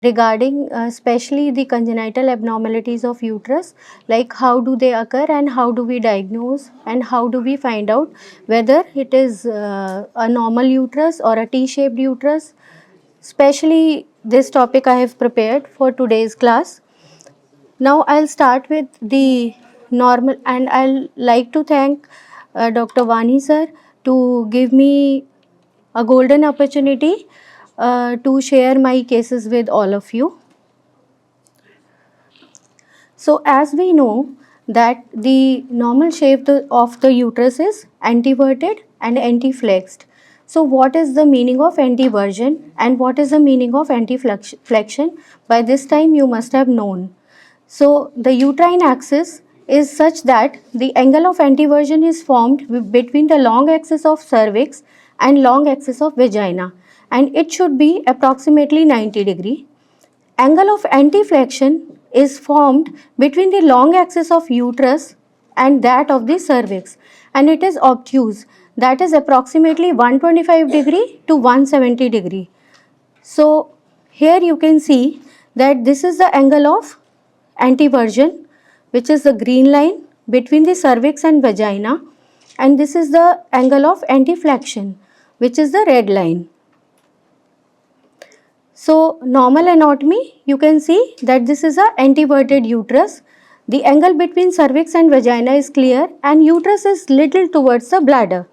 regarding especially the congenital abnormalities of uterus, like how do they occur and how do we diagnose and how do we find out whether it is a normal uterus or a T-shaped uterus. Especially this topic I have prepared for today's class. Now I'll start with the normal, and I'll like to thank Dr. Vani sir to give me a golden opportunity to share my cases with all of you. So as we know that the normal shape of the uterus is anteverted and anteflexed. So what is the meaning of anteversion and what is the meaning of anteflexion? By this time you must have known. So the uterine axis is such that the angle of anteversion is formed between the long axis of cervix and long axis of vagina, and it should be approximately 90 degree. Angle of anteflexion is formed between the long axis of uterus and that of the cervix, and it is obtuse, that is approximately 125 degree to 170 degree. So here you can see that this is the angle of anteversion, which is the green line between the cervix and vagina, and this is the angle of anteflexion, which is the red line. So normal anatomy, you can see that this is a anteverted uterus. The angle between cervix and vagina is clear and uterus is little towards the bladder.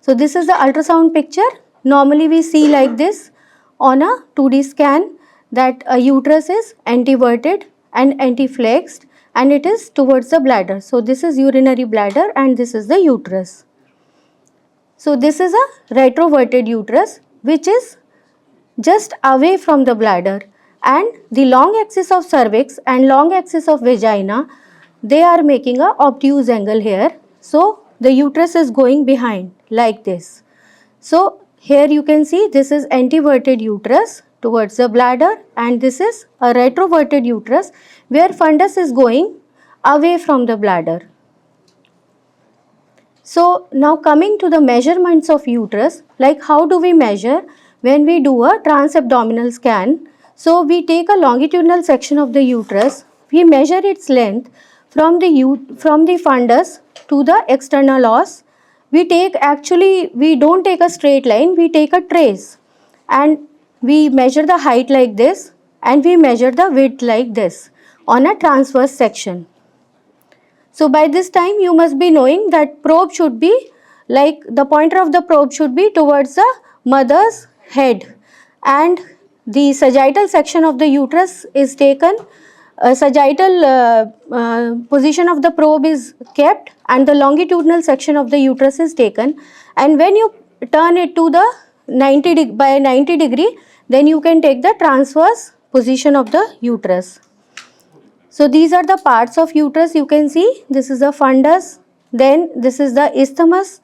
So this is the ultrasound picture. Normally we see like this on a 2D scan, that a uterus is anteverted and anteflexed and it is towards the bladder. So this is urinary bladder and this is the uterus. So this is a retroverted uterus which is just away from the bladder, and the long axis of cervix and long axis of vagina, they are making a obtuse angle here. So the uterus is going behind like this. So here you can see this is anteverted uterus towards the bladder and this is a retroverted uterus where fundus is going away from the bladder. So now coming to the measurements of uterus, like how do we measure when we do a transabdominal scan? So we take a longitudinal section of the uterus, we measure its length from the fundus to the external os. We don't take a straight line, we take a trace, and we measure the height like this and we measure the width like this on a transverse section. So by this time you must be knowing that probe should be, like the pointer of the probe should be towards the mother's head, and the sagittal section of the uterus is taken, sagittal position of the probe is kept and the longitudinal section of the uterus is taken, and when you turn it to the 90 degree, then you can take the transverse position of the uterus. So these are the parts of uterus, you can see this is the fundus, then this is the isthmus,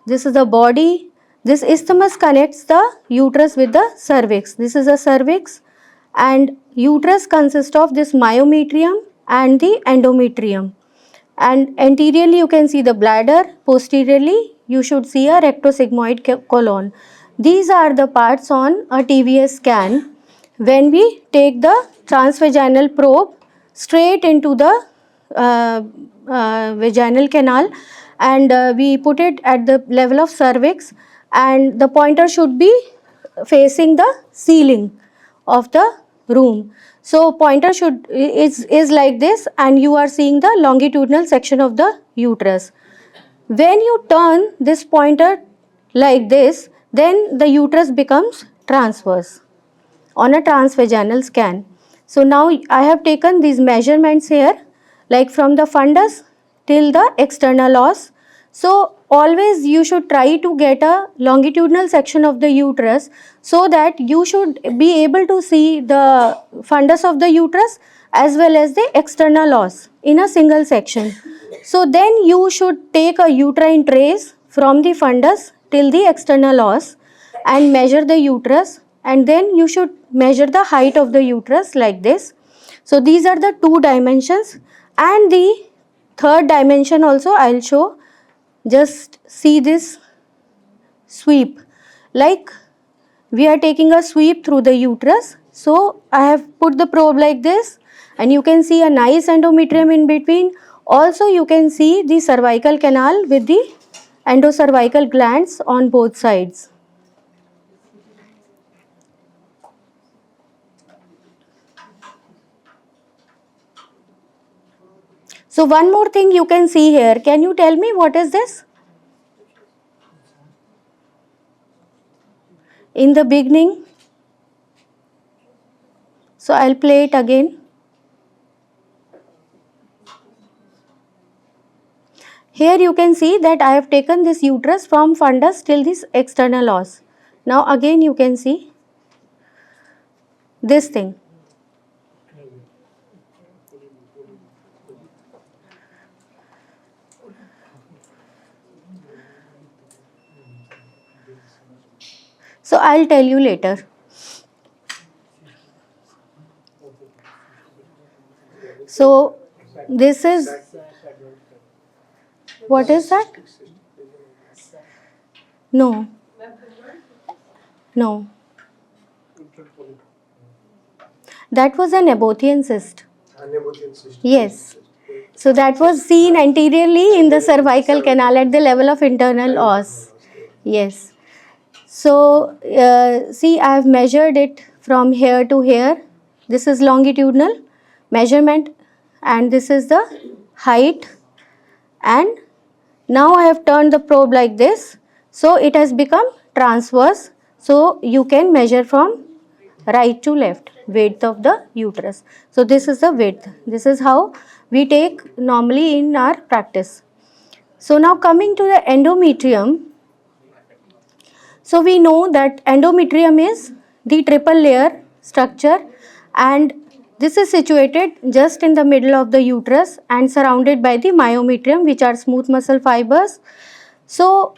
this is the body. This isthmus connects the uterus with the cervix. This is the cervix, and uterus consists of this myometrium and the endometrium. And anteriorly you can see the bladder, posteriorly you should see a rectosigmoid colon. These are the parts on a TVS scan when we take the transvaginal probe straight into the vaginal canal, and we put it at the level of cervix, and the pointer should be facing the ceiling of the room. So pointer is like this, and you are seeing the longitudinal section of the uterus. When you turn this pointer like this, then the uterus becomes transverse on a transvaginal scan. So now I have taken these measurements here, like from the fundus till the external os. So always you should try to get a longitudinal section of the uterus so that you should be able to see the fundus of the uterus as well as the external os in a single section. So then you should take a uterine trace from the fundus till the external os and measure the uterus, and then you should measure the height of the uterus like this. So these are the two dimensions, and the third dimension also I will show. Just see this sweep, like we are taking a sweep through the uterus. So I have put the probe like this, and you can see a nice endometrium in between. Also you can see the cervical canal with the endocervical glands on both sides. So one more thing you can see here. Can you tell me what is this? In the beginning, so I'll play it again. Here you can see that I have taken this uterus from fundus till this external os. Now again you can see this thing. So I'll tell you later. So this is, what is that? No. No. That was an Abothian cyst. Yes. So that was seen anteriorly in the cervical canal at the level of internal os. Yes. So see, I have measured it from here to here. This is longitudinal measurement, and this is the height, and now I have turned the probe like this, so it has become transverse, so you can measure from right to left width of the uterus. So this is the width. This is how we take normally in our practice. So now coming to the endometrium. So we know that endometrium is the triple layer structure, and this is situated just in the middle of the uterus and surrounded by the myometrium, which are smooth muscle fibers. So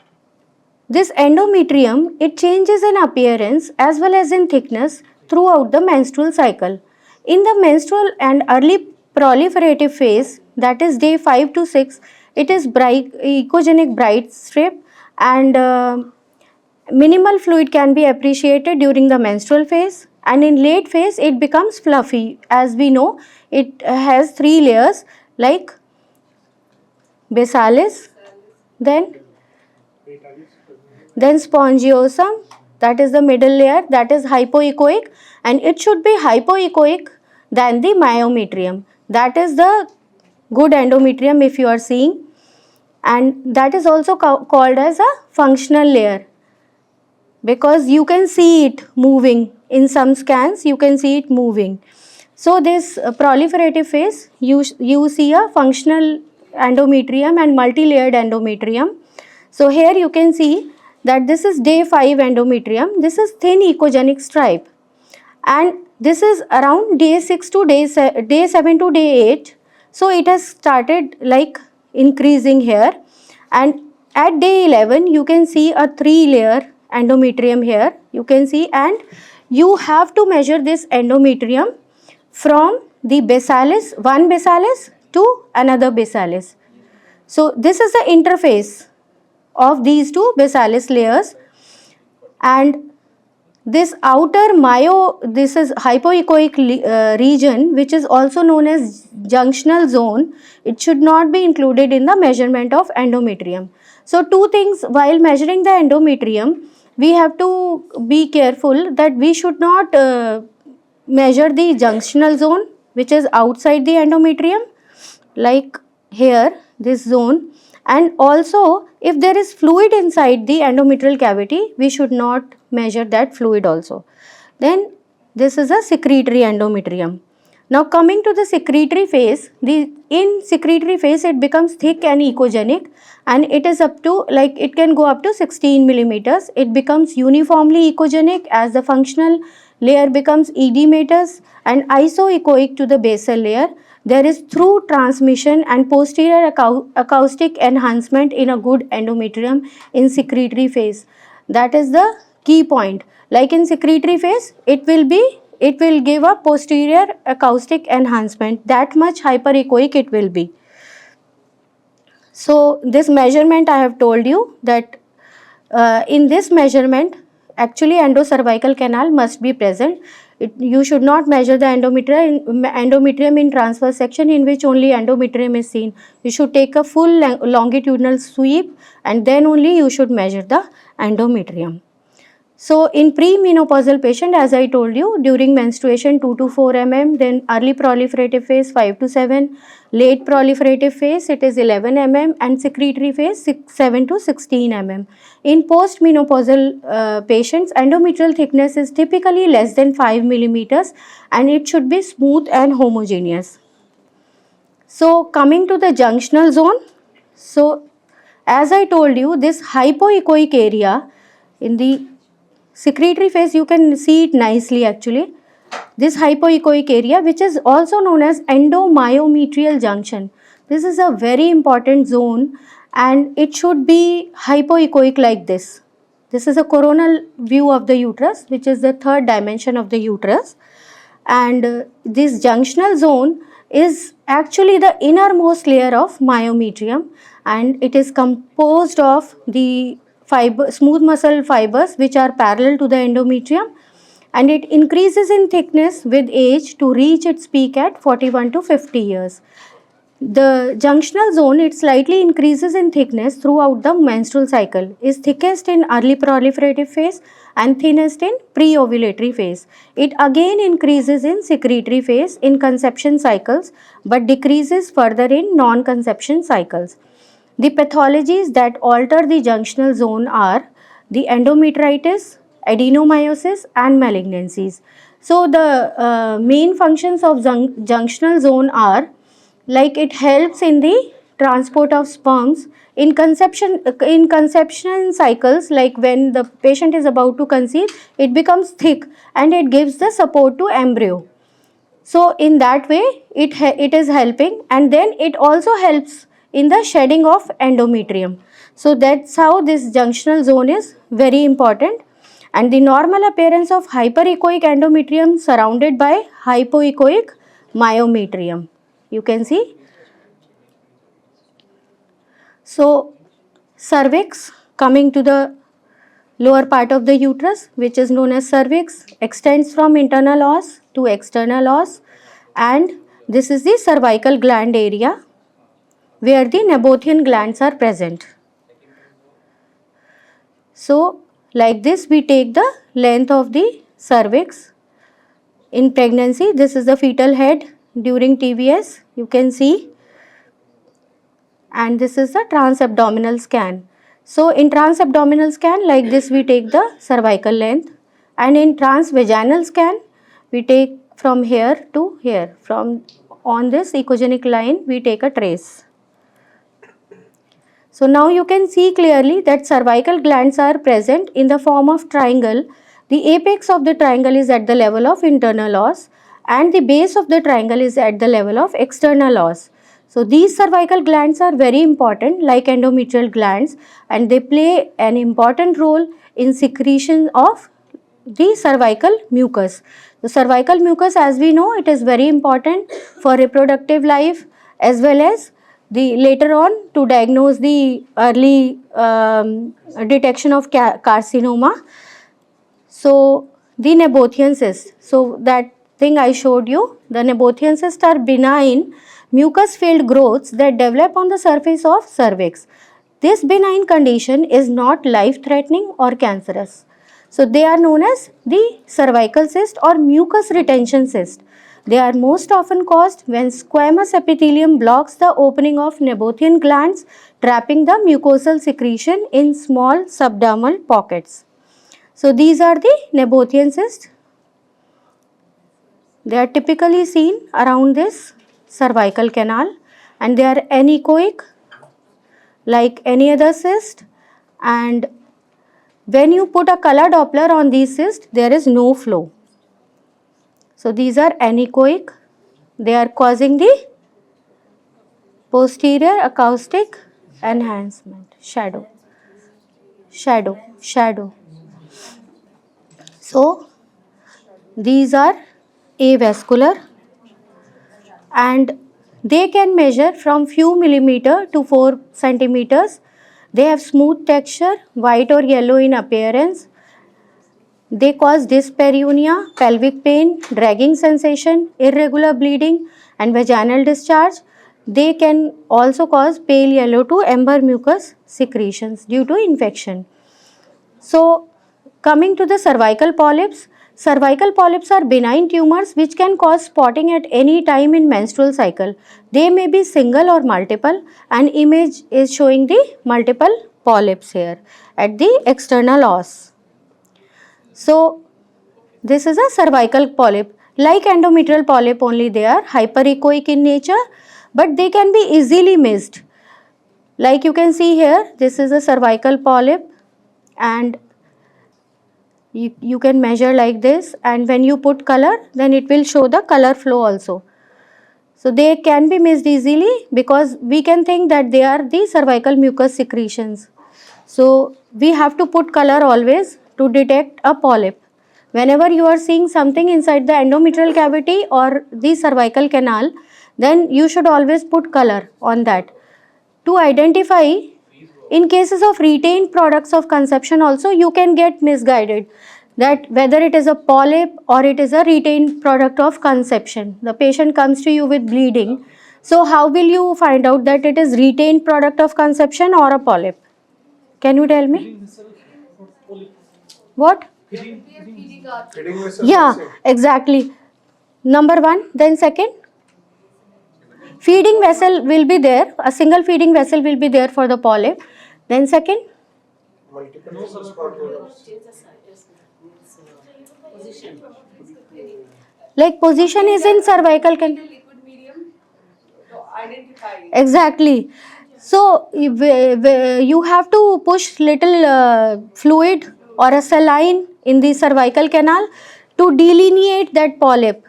this endometrium, it changes in appearance as well as in thickness throughout the menstrual cycle. In the menstrual and early proliferative phase, that is day 5 to 6, it is bright, echogenic bright strip, and minimal fluid can be appreciated during the menstrual phase, and in late phase it becomes fluffy. As we know, it has 3 layers like basalis, then spongiosum, that is the middle layer, that is hypoechoic, and it should be hypoechoic than the myometrium. That is the good endometrium if you are seeing, and that is also called as a functional layer, because you can see it moving. In some scans you can see it moving. So this proliferative phase, you see a functional endometrium and multi-layered endometrium. So here you can see that this is day 5 endometrium. This is thin echogenic stripe, and this is around day 6 to day 7 to day 8. So it has started like increasing here, and at day 11 you can see a 3-layer endometrium here, you can see, and you have to measure this endometrium from the basalis, one basalis to another basalis. So this is the interface of these two basalis layers, and this outer this is hypoechoic region, which is also known as junctional zone. It should not be included in the measurement of endometrium. So two things while measuring the endometrium, we have to be careful that we should not measure the junctional zone, which is outside the endometrium, like here this zone, and also if there is fluid inside the endometrial cavity, we should not measure that fluid also. Then this is a secretory endometrium. Now coming to the secretory phase, in secretory phase it becomes thick and echogenic, and it is up to, like, it can go up to 16 millimeters. It becomes uniformly echogenic as the functional layer becomes edematous and isoechoic to the basal layer. There is through transmission and posterior acoustic enhancement in a good endometrium in secretory phase. That is the key point. Like in secretory phase, it will give a posterior acoustic enhancement. That much hyperechoic it will be. So this measurement I have told you that in this measurement, actually endocervical canal must be present. You should not measure the endometrium in transverse section in which only endometrium is seen. You should take a full longitudinal sweep and then only you should measure the endometrium. So in premenopausal patient, as I told you, during menstruation 2 to 4 mm, then early proliferative phase 5 to 7, late proliferative phase it is 11 mm, and secretory phase 7 to 16 mm. In postmenopausal patients, endometrial thickness is typically less than 5 millimeters and it should be smooth and homogeneous. So coming to the junctional zone, so as I told you, this hypoechoic area in the secretory phase, you can see it nicely actually. This hypoechoic area, which is also known as endomyometrial junction. This is a very important zone and it should be hypoechoic like this. This is a coronal view of the uterus, which is the third dimension of the uterus. And this junctional zone is actually the innermost layer of myometrium, and it is composed of the smooth muscle fibers which are parallel to the endometrium, and it increases in thickness with age to reach its peak at 41 to 50 years. The junctional zone, it slightly increases in thickness throughout the menstrual cycle, is thickest in early proliferative phase and thinnest in pre-ovulatory phase. It again increases in secretory phase in conception cycles but decreases further in non-conception cycles. The pathologies that alter the junctional zone are the endometritis, adenomyosis and malignancies. So the main functions of junctional zone are, like, it helps in the transport of sperms in conception cycles, like when the patient is about to conceive, it becomes thick and it gives the support to embryo. So in that way it is helping, and then it also helps in the shedding of endometrium. So that's how this junctional zone is very important. And the normal appearance of hyperechoic endometrium surrounded by hypoechoic myometrium, you can see. So cervix, coming to the lower part of the uterus, which is known as cervix, extends from internal os to external os, and this is the cervical gland area where the Nabothian glands are present. So like this we take the length of the cervix. In pregnancy, this is the fetal head during TVS, you can see, and this is the transabdominal scan. So in transabdominal scan, like this we take the cervical length, and in transvaginal scan we take from here to here, from on this echogenic line we take a trace. So now you can see clearly that cervical glands are present in the form of triangle. The apex of the triangle is at the level of internal os and the base of the triangle is at the level of external os. So these cervical glands are very important, like endometrial glands, and they play an important role in secretion of the cervical mucus. The cervical mucus, as we know, it is very important for reproductive life as well as the later on to diagnose the early detection of carcinoma. So the Nabothian cyst, so that thing I showed you, the Nabothian cysts are benign mucus filled growths that develop on the surface of cervix. This benign condition is not life threatening or cancerous. So they are known as the cervical cyst or mucus retention cyst. They are most often caused when squamous epithelium blocks the opening of Nabothian glands, trapping the mucosal secretion in small subdermal pockets. So these are the Nabothian cysts. They are typically seen around this cervical canal and they are anechoic like any other cyst, and when you put a color Doppler on these cysts, there is no flow. So these are anechoic. They are causing the posterior acoustic enhancement, shadow. So these are avascular and they can measure from few millimeter to 4 centimeters. They have smooth texture, white or yellow in appearance, They cause dyspareunia, pelvic pain, dragging sensation, irregular bleeding, and vaginal discharge. They can also cause pale yellow to amber mucus secretions due to infection. So, coming to the cervical polyps are benign tumors which can cause spotting at any time in menstrual cycle. They may be single or multiple. An image is showing the multiple polyps here at the external os. So, this is a cervical polyp. Like endometrial polyp only, they are hyperechoic in nature, but they can be easily missed. Like you can see here, this is a cervical polyp, and you can measure like this, and when you put color, then it will show the color flow also. So they can be missed easily because we can think that they are the cervical mucus secretions. So we have to put color always to detect a polyp. Whenever you are seeing something inside the endometrial cavity or the cervical canal, then you should always put color on that. To identify, in cases of retained products of conception also, you can get misguided that whether it is a polyp or it is a retained product of conception. The patient comes to you with bleeding. So how will you find out that it is retained product of conception or a polyp? Can you tell me? What? Yeah, exactly. Number one, then second, feeding vessel will be there, a single feeding vessel will be there for the polyp. Then second, like position is in cervical canal. Exactly. So you have to push little fluid or a saline in the cervical canal to delineate that polyp.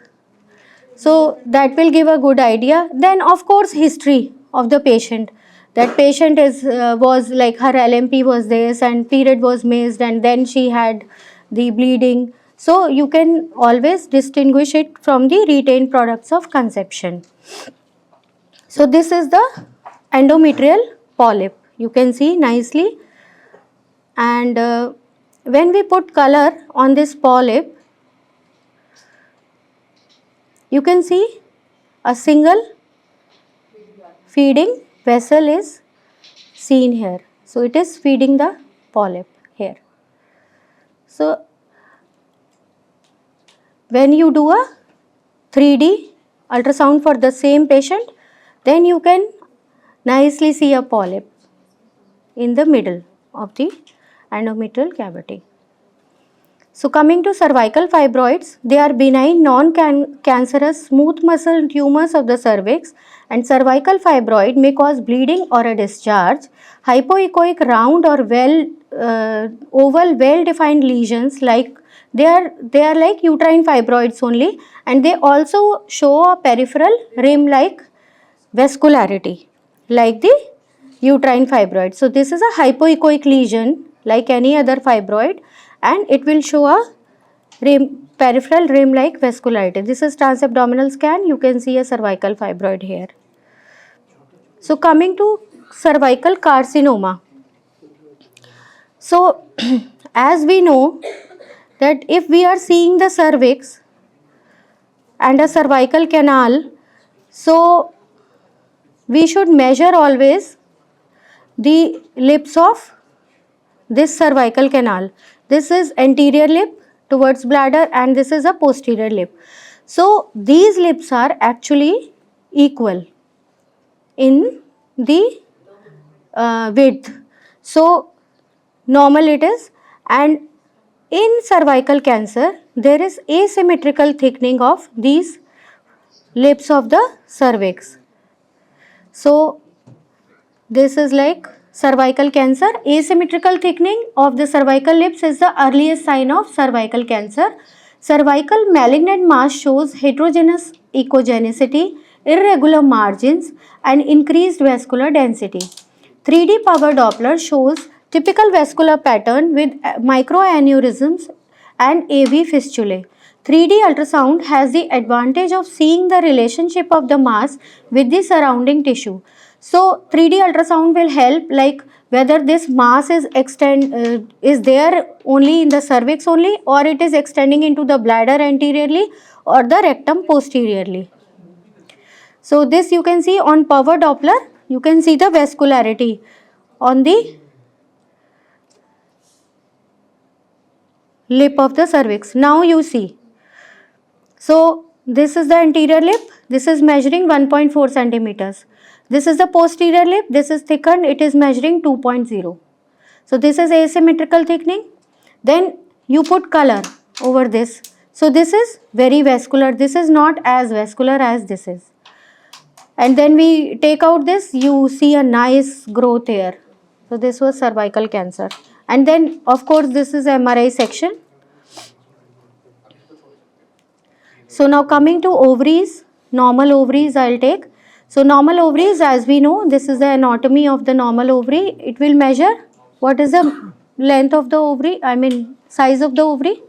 So that will give a good idea. Then of course history of the patient. That patient was like her LMP was this and period was missed and then she had the bleeding. So you can always distinguish it from the retained products of conception. So this is the endometrial polyp. You can see nicely. And when we put color on this polyp, you can see a single feeding vessel is seen here. So it is feeding the polyp here. So when you do a 3D ultrasound for the same patient, then you can nicely see a polyp in the middle of the endometrial cavity. So coming to cervical fibroids, they are benign non-cancerous smooth muscle tumors of the cervix, and cervical fibroid may cause bleeding or a discharge. Hypoechoic round or oval well-defined lesions like they are like uterine fibroids only, and they also show a peripheral rim-like vascularity like the uterine fibroid. So this is a hypoechoic lesion like any other fibroid, and it will show a peripheral rim-like vascularity. This is transabdominal scan. You can see a cervical fibroid here. So coming to cervical carcinoma. So as we know that if we are seeing the cervix and a cervical canal, so we should measure always the lips of this cervical canal. This is anterior lip towards bladder and this is a posterior lip. So these lips are actually equal in the width. So normal it is, and in cervical cancer there is asymmetrical thickening of these lips of the cervix. So this is like cervical cancer. Asymmetrical thickening of the cervical lips is the earliest sign of cervical cancer. Cervical malignant mass shows heterogeneous echogenicity, irregular margins, and increased vascular density. 3D power Doppler shows typical vascular pattern with microaneurysms and AV fistulae. 3D ultrasound has the advantage of seeing the relationship of the mass with the surrounding tissue. So 3D ultrasound will help like whether this mass is there only in the cervix only, or it is extending into the bladder anteriorly or the rectum posteriorly. So this you can see on power Doppler, you can see the vascularity on the lip of the cervix. Now you see, so this is the anterior lip, this is measuring 1.4 centimeters. This is the posterior lip, this is thickened, it is measuring 2.0. So this is asymmetrical thickening. Then you put color over this. So this is very vascular, this is not as vascular as this is. And then we take out this, you see a nice growth here. So this was cervical cancer. And then of course this is MRI section. So now coming to ovaries, normal ovaries I'll take. So normal ovaries, as we know, this is the anatomy of the normal ovary. It will measure what is the length of the ovary, I mean size of the ovary.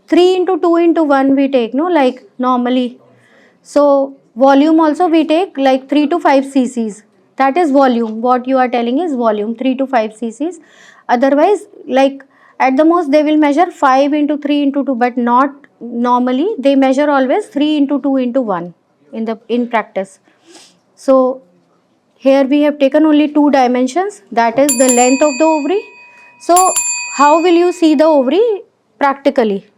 3 into 2 into 1 we take, no, like normally. So volume also we take like 3 to 5 cc's. That is volume. What you are telling is volume, 3 to 5 cc's. Otherwise, like at the most they will measure 5 into 3 into 2, but not normally. They measure always 3 into 2 into 1 in practice. So here we have taken only 2 dimensions, that is the length of the ovary. So how will you see the ovary practically?